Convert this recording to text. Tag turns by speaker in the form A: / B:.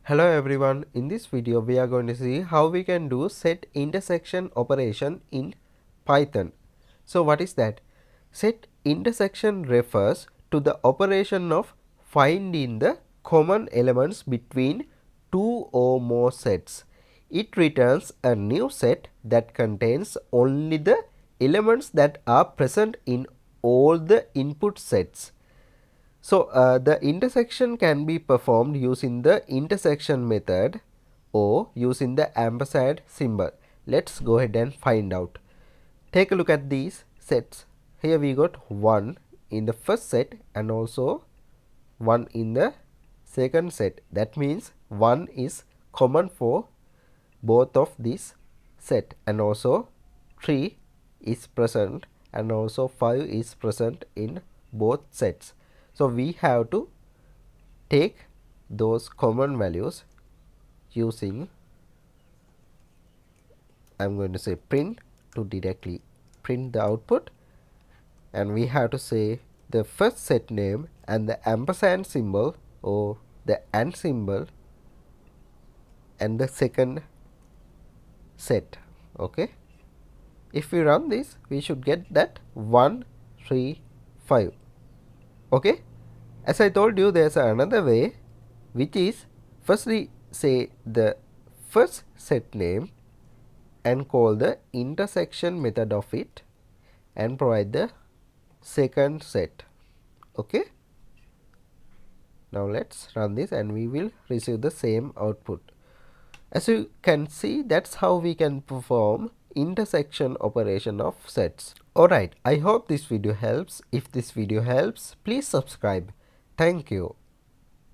A: Hello everyone, in this video we are going to see how we can do set intersection operation in Python. So what is that? Set intersection refers to the operation of finding the common elements between two or more sets. It returns a new set that contains only the elements that are present in all the input sets. So, the intersection can be performed using the intersection method or using the ampersand symbol. Let's go ahead and find out. Take a look at these sets. Here we got 1 in the first set and also 1 in the second set. That means 1 is common for both of these set, and also 3 is present and also 5 is present in both sets. So we have to take those common values using, I'm going to say print to directly print the output, and we have to say the first set name and the ampersand symbol or the AND symbol and the second set. Okay, if we run this we should get that 1 3 5. Okay, as I told you, there's another way, which is firstly say the first set name and call the intersection method of it and provide the second set. Okay, now let's run this and we will receive the same output. As you can see, that's how we can perform intersection operation of sets. Alright, I hope this video helps. If this video helps, please subscribe. Thank you.